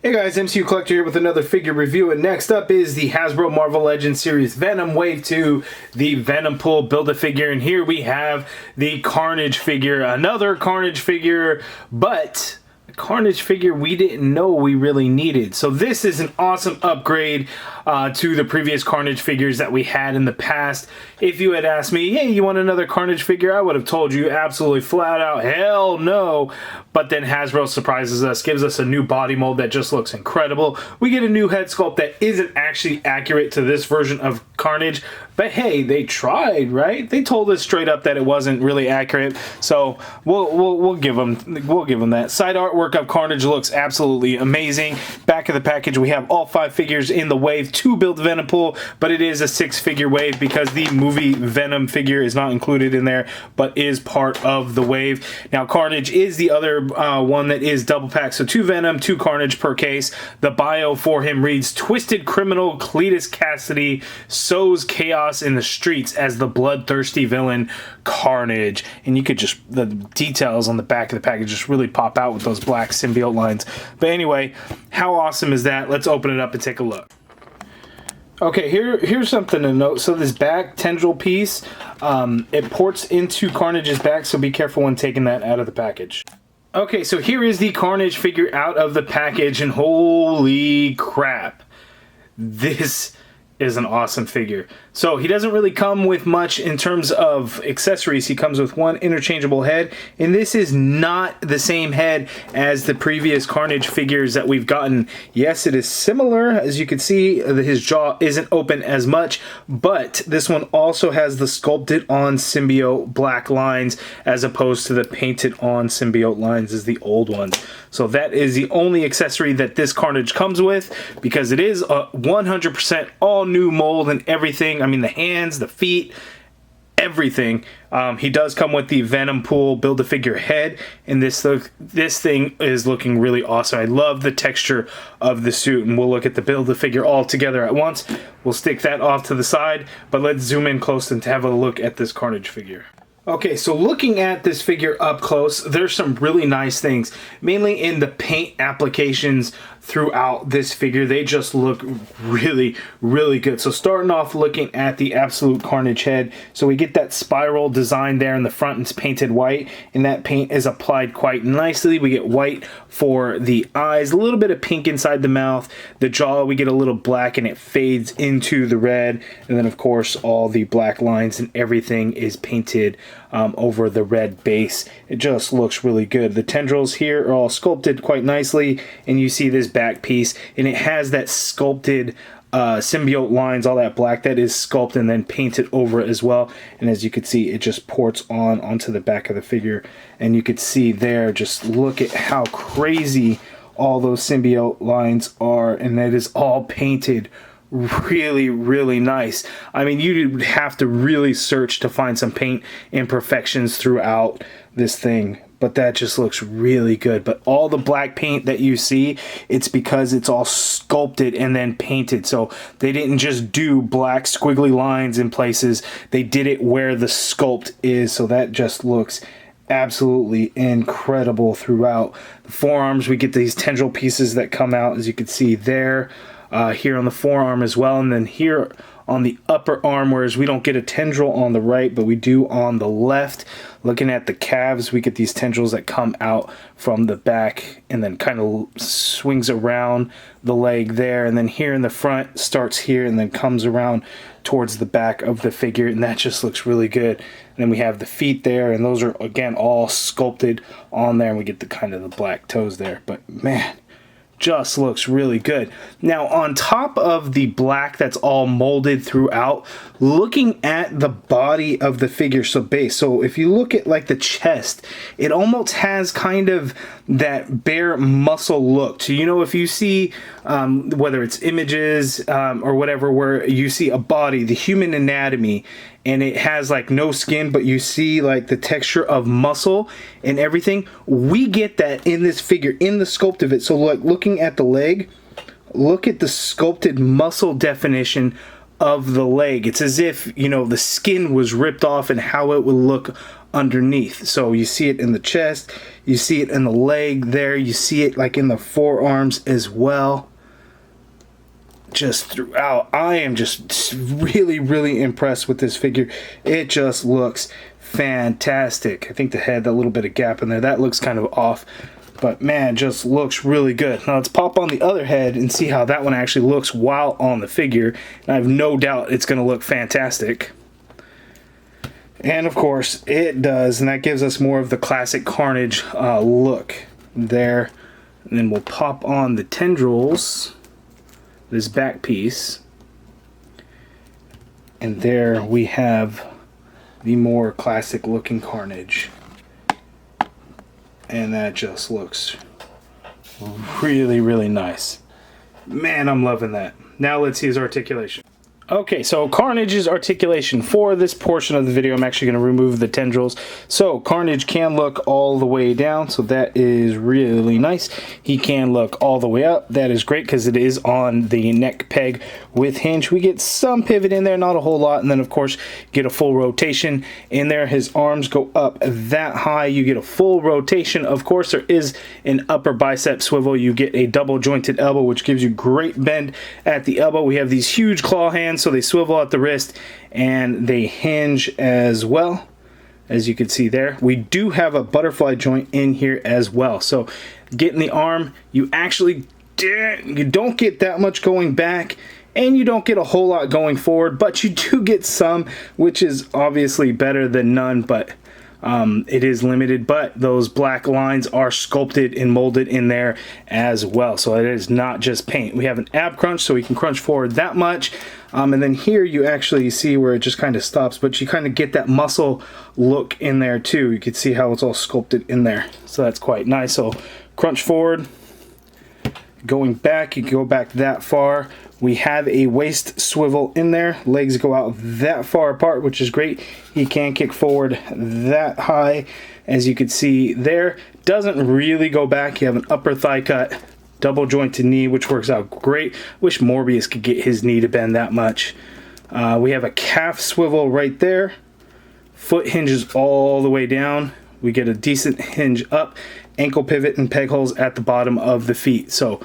Hey guys, MCU Collector here with another figure review, and next up is the Hasbro Marvel Legends series Venom Wave 2, the Venompool Build-A-Figure, and here we have the Carnage figure, another Carnage figure, but a Carnage figure we didn't know we really needed. So this is an awesome upgrade to the previous Carnage figures that we had in the past. If you had asked me, hey, you want another Carnage figure? I would have told you absolutely flat out, hell no. But then Hasbro surprises us, gives us a new body mold that just looks incredible. We get a new head sculpt that isn't actually accurate to this version of Carnage, but hey, they tried, right? They told us straight up that it wasn't really accurate, so we'll give them that. Side artwork of Carnage looks absolutely amazing. Back of the package, we have all 5 figures in the wave to build Venompool, but it is a 6-figure wave because the movie Venom figure is not included in there, but is part of the wave. Now, Carnage is the other one that is double packed, so 2 Venom, 2 Carnage per case. The bio for him reads, "Twisted criminal Cletus Cassidy sows chaos in the streets as the bloodthirsty villain Carnage." And you could just, the details on the back of the package just really pop out with those black symbiote lines. But anyway, how awesome is that? Let's open it up and take a look. Okay, here's something to note. So this back tendril piece, it ports into Carnage's back, so be careful when taking that out of the package. Okay, so here is the Carnage figure out of the package, and holy crap, this is an awesome figure. So he doesn't really come with much in terms of accessories. He comes with one interchangeable head, and this is not the same head as the previous Carnage figures that we've gotten. Yes, it is similar. As you can see, his jaw isn't open as much, but this one also has the sculpted on symbiote black lines as opposed to the painted on symbiote lines as the old ones. So that is the only accessory that this Carnage comes with, because it is a 100% all new mold and everything. I mean, the hands, the feet, everything. He does come with the Venompool Build-A-Figure head, and this thing is looking really awesome. I love the texture of the suit, and we'll look at the Build-A-Figure all together at once. We'll stick that off to the side, but let's zoom in close and have a look at this Carnage figure. Okay, so looking at this figure up close, there's some really nice things, mainly in the paint applications throughout this figure. They just look really, really good. So starting off looking at the absolute Carnage head, so we get that spiral design there in the front, and it's painted white, and that paint is applied quite nicely. We get white for the eyes, a little bit of pink inside the mouth. The jaw, we get a little black, and it fades into the red, and then of course all the black lines and everything is painted over the red base. It just looks really good. The tendrils here are all sculpted quite nicely, and you see this back piece, and it has that sculpted symbiote lines, all that black that is sculpted and then painted over as well. And as you can see, it just ports onto the back of the figure, and you could see there, just look at how crazy all those symbiote lines are, and that is all painted really, really nice. I mean, you would have to really search to find some paint imperfections throughout this thing, but that just looks really good. But all the black paint that you see, it's because it's all sculpted and then painted. So they didn't just do black squiggly lines in places, they did it where the sculpt is, so that just looks absolutely incredible throughout. The forearms, we get these tendril pieces that come out, as you can see there. Here on the forearm as well, and then here on the upper arm, whereas we don't get a tendril on the right, but we do on the left. Looking at the calves, we get these tendrils that come out from the back and then kind of swings around the leg there, and then here in the front, starts here and then comes around towards the back of the figure, and that just looks really good. And then we have the feet there, and those are again all sculpted on there, and we get the kind of the black toes there. But man, just looks really good. Now, on top of the black that's all molded throughout, looking at the body of the figure, so if you look at like the chest, it almost has kind of that bare muscle look. So, you know, if you see whether it's images or whatever, where you see a body, the human anatomy, and it has like no skin, but you see like the texture of muscle and everything, we get that in this figure, in the sculpt of it. So like looking at the leg, look at the sculpted muscle definition of the leg. It's as if, you know, the skin was ripped off and how it would look underneath. So you see it in the chest, you see it in the leg there, you see it like in the forearms as well. Just throughout, I am just really impressed with this figure. It just looks fantastic. I think the head, that little bit of gap in there, that looks kind of off, but man, just looks really good. Now let's pop on the other head and see how that one actually looks while on the figure. And I have no doubt it's going to look fantastic. And of course it does, and that gives us more of the classic Carnage look there. And then we'll pop on the tendrils, this back piece, and there we have the more classic looking Carnage, and that just looks really nice. Man, I'm loving that. Now let's see his articulation. Okay, so Carnage's articulation. For this portion of the video, I'm actually going to remove the tendrils. So Carnage can look all the way down, so that is really nice. He can look all the way up. That is great because it is on the neck peg with hinge. We get some pivot in there, not a whole lot, and then of course get a full rotation in there. His arms go up that high. You get a full rotation. Of course, there is an upper bicep swivel. You get a double jointed elbow, which gives you great bend at the elbow. We have these huge claw hands, so they swivel at the wrist and they hinge as well, as you can see there. We do have a butterfly joint in here as well. So getting the arm, you don't get that much going back, and you don't get a whole lot going forward, but you do get some, which is obviously better than none, but it is limited. But those black lines are sculpted and molded in there as well, so it is not just paint. We have an ab crunch, so we can crunch forward that much, and then here you actually see where it just kind of stops, but you kind of get that muscle look in there too. You can see how it's all sculpted in there, so that's quite nice. So crunch forward, going back, you can go back that far. We have a waist swivel in there. Legs go out that far apart, which is great. He can kick forward that high, as you can see there. Doesn't really go back. You have an upper thigh cut, double jointed knee, which works out great. Wish Morbius could get his knee to bend that much. We have a calf swivel right there. Foot hinges all the way down. We get a decent hinge up, ankle pivot and peg holes at the bottom of the feet. So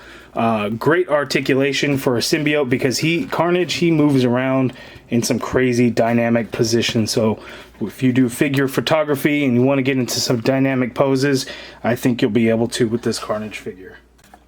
great articulation for a symbiote, because Carnage, he moves around in some crazy dynamic positions. So if you do figure photography and you want to get into some dynamic poses, I think you'll be able to with this Carnage figure.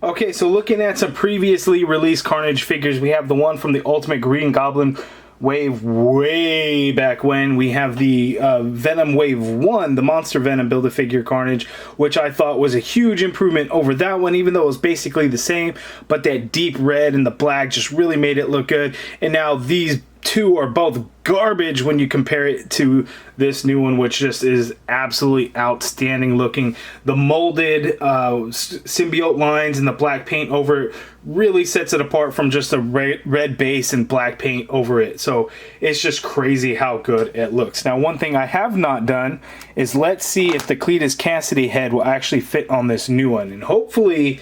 Okay, so looking at some previously released Carnage figures, we have the one from the Ultimate Green Goblin Wave way back when. We have the Venom Wave 1, the Monster Venom Build-A-Figure Carnage, which I thought was a huge improvement over that one, even though it was basically the same, but that deep red and the black just really made it look good. And now these two are both garbage when you compare it to this new one, which just is absolutely outstanding looking. The molded symbiote lines and the black paint over it really sets it apart from just a red base and black paint over it. So it's just crazy how good it looks. Now, one thing I have not done is let's see if the Cletus Cassidy head will actually fit on this new one, and hopefully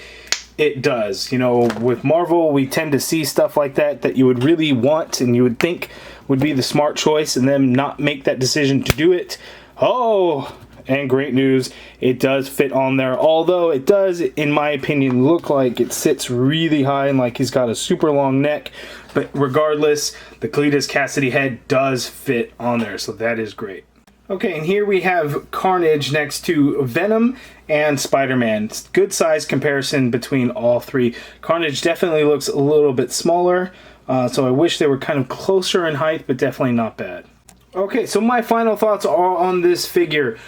it does. You know, with Marvel, we tend to see stuff like that you would really want and you would think would be the smart choice, and then not make that decision to do it. Oh, and great news, it does fit on there. Although it does, in my opinion, look like it sits really high and like he's got a super long neck. But regardless, the Cletus Cassidy head does fit on there, so that is great. Okay, and here we have Carnage next to Venom and Spider-Man. Good size comparison between all three. Carnage definitely looks a little bit smaller, so I wish they were kind of closer in height, but definitely not bad. Okay, so my final thoughts are on this figure.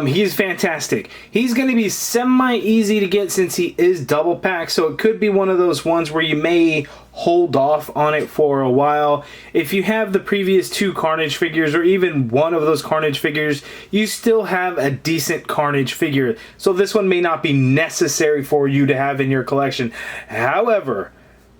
He's fantastic. He's going to be semi-easy to get since he is double packed, so it could be one of those ones where you may hold off on it for a while. If you have the previous two Carnage figures, or even one of those Carnage figures, you still have a decent Carnage figure. So this one may not be necessary for you to have in your collection. However,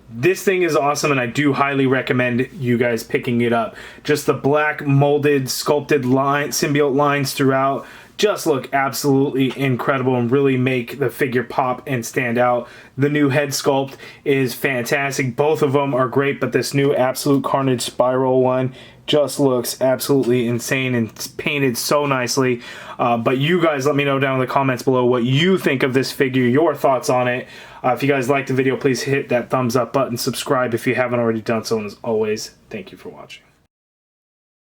this thing is awesome, and I do highly recommend you guys picking it up. Just the black molded, sculpted symbiote lines throughout. just look absolutely incredible and really make the figure pop and stand out. The new head sculpt is fantastic. Both of them are great, but this new Absolute Carnage Spiral one just looks absolutely insane and it's painted so nicely. But you guys let me know down in the comments below what you think of this figure, your thoughts on it. If you guys liked the video, please hit that thumbs up button, subscribe if you haven't already done so, and as always, thank you for watching.